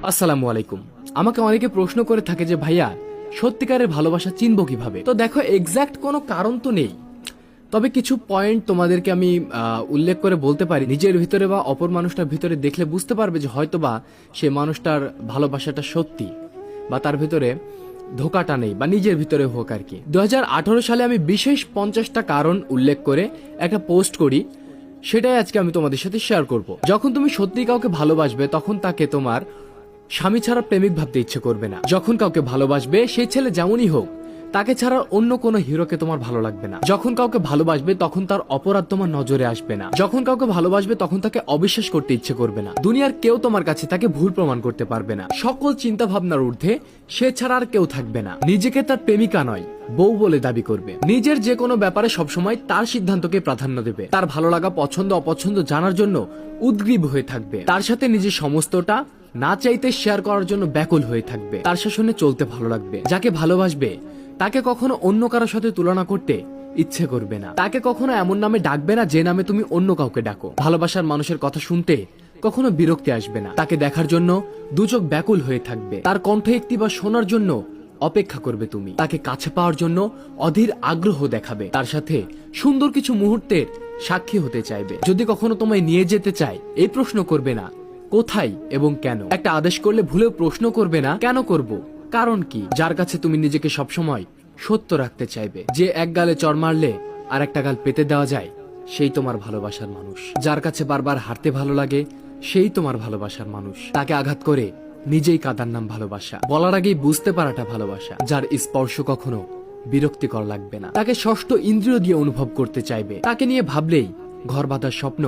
আসসালামু আলাইকুম। আমাকে অনেকে প্রশ্ন করে থাকে যে ভাইয়া সত্যিকারের ভালোবাসা চিনব কিভাবে। তো দেখো, এক্সাক্ট কোনো কারণ তো নেই, তবে কিছু পয়েন্ট তোমাদেরকে আমি উল্লেখ করে বলতে পারি। নিজের ভিতরে বা অপর মানুষটার ভিতরে দেখলে বুঝতে পারবে যে হয়তোবা সে মানুষটার ভালোবাসাটা সত্যি, বা তার ভিতরে ধোকাটা নেই, বা নিজের ভিতরে হোক আর কি। 2018 সালে আমি বিশেষ 50টা কারণ উল্লেখ করে একটা পোস্ট করি, সেটাই আজকে আমি তোমাদের সাথে শেয়ার করব। যখন তুমি সত্যি কাউকে ভালোবাসবে তখন তাকে তোমার স্বামী ছাড়া প্রেমিক ভাবতে ইচ্ছে করবে না। যখন কাউকে ভালোবাসবে সেই ছেলে যেমনই হোক, তাকে ছাড়া অন্য কোনো হিরোকে তোমার ভালো লাগবে না। যখন কাউকে ভালোবাসবে তখন তার অপরাধ তোমার নজরে আসবে না। যখন কাউকে ভালোবাসবে তখন তাকে অবিশ্বাস করতে ইচ্ছে করবে না। দুনিয়ার কেউ তোমার কাছে তাকে ভুল প্রমাণ করতে পারবে না। সকল চিন্তা ভাবনার ঊর্ধ্বে সে ছাড়া আর কেউ থাকবে না। নিজেকে তার প্রেমিকা নয়, বউ বলে দাবি করবে। নিজের যে কোনো ব্যাপারে সবসময় তার সিদ্ধান্তকে প্রাধান্য দেবে। তার ভালো লাগা পছন্দ অপছন্দ জানার জন্য উদ্গ্রীব হয়ে থাকবে। তার সাথে নিজের সমস্তটা না চাইতে শেয়ার করার জন্য ব্যাকুল হয়ে থাকবে। তার শাসনে চলতে ভালো লাগবে। যাকে ভালোবাসবে তাকে কখনো অন্য কারোর সাথে তুলনা করতে ইচ্ছে করবে না। তাকে কখনো এমন নামে ডাকবে না যে নামে তুমি অন্য কাউকে ডাকো। ভালোবাসার মানুষের কথা শুনতে কখনো বিরক্তি আসবে না। তাকে দেখার জন্য দুচোখ ব্যাকুল হয়ে থাকবে। তার কণ্ঠ একটিবার শোনার জন্য অপেক্ষা করবে তুমি। তাকে কাছে পাওয়ার জন্য অধীর আগ্রহ দেখাবে। তার সাথে সুন্দর কিছু মুহূর্তের সাক্ষী হতে চাইবে। যদি কখনো তোমায় নিয়ে যেতে চায়, এই প্রশ্ন করবে না কোথায় এবং কেন। একটা আদেশ করলে ভুলেও প্রশ্ন করবে না কেন করব, কারণ কি। যার কাছে তুমি নিজেকে সবসময় সত্য রাখতে চাইবে। যে এক গালে চড় মারলে আর একটা গাল পেতে দেওয়া যায়, সেই তোমার ভালোবাসার মানুষ। যার কাছে বারবার হারতে ভালো লাগে, সেই তোমার ভালোবাসার মানুষ। তাকে আঘাত করে নিজেই কাদার নাম ভালোবাসা। বলার আগেই বুঝতে পারাটা ভালোবাসা। যার স্পর্শ কখনো বিরক্তিকর লাগবে না। তাকে ষষ্ঠ ইন্দ্রিয় দিয়ে অনুভব করতে চাইবে। তাকে নিয়ে ভাবলেই ঘর বাঁধার স্বপ্ন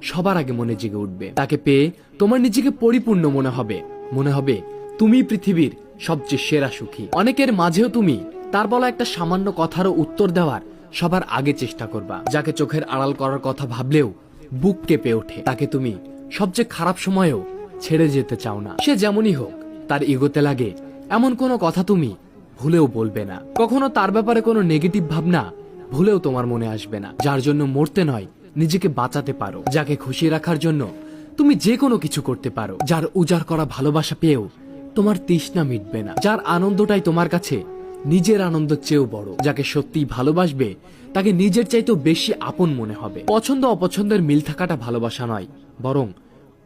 সবার আগে মনে জেগে উঠবে। তাকে পেয়ে তোমার নিজেকে পরিপূর্ণ মনে হবে। মনে হবে তুমি পৃথিবীর সবচেয়ে সেরা সুখী। অনেকের মাঝেও তুমি তার বলা একটা সামান্য কথারও উত্তর দেওয়ার সবার আগে চেষ্টা করবা। যাকে চোখের আড়াল করার কথা ভাবলেও বুক কেঁপে ওঠে। তাকে তুমি সবচেয়ে খারাপ সময়েও ছেড়ে যেতে চাও না। সে যেমনই হোক, তার ইগোতে লাগে এমন কোনো কথা তুমি ভুলেও বলবে না। কখনো তার ব্যাপারে কোনো নেগেটিভ ভাবনা ভুলেও তোমার মনে আসবে না। যার জন্য মরতে নয়, নিজেকে বাঁচাতে পারো। যাকে খুশি রাখার জন্য তুমি যে কোনো কিছু করতে পারো। যার উজাড় করা ভালোবাসা পেয়েও তোমার তৃষ্ণা মিটবে না। যার আনন্দটাই তোমার কাছে নিজের আনন্দের চেয়েও বড়। যাকে সত্যিই ভালোবাসবে তাকে নিজের চাইতেও বেশি আপন মনে হবে। পছন্দ অপছন্দের মিল থাকাটা ভালোবাসা নয়, বরং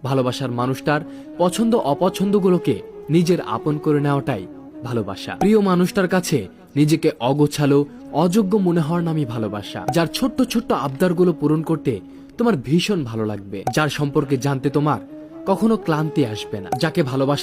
ভালোবাসার মানুষটার পছন্দ অপছন্দগুলোকে নিজের আপন করে নেওয়াটাই ভালোবাসা। প্রিয় মানুষটার কাছে নিজেকে অগোছালো অযোগ্য মনে হওয়ার নামই ভালোবাসা। যার ছোট্ট ছোট্ট আবদারগুলো পূরণ করতে তোমার ভীষণ ভালো লাগবে। যার সম্পর্কে জানতে তোমার কখনো ক্লান্তি আসবে না। যাকে ভালোবাসা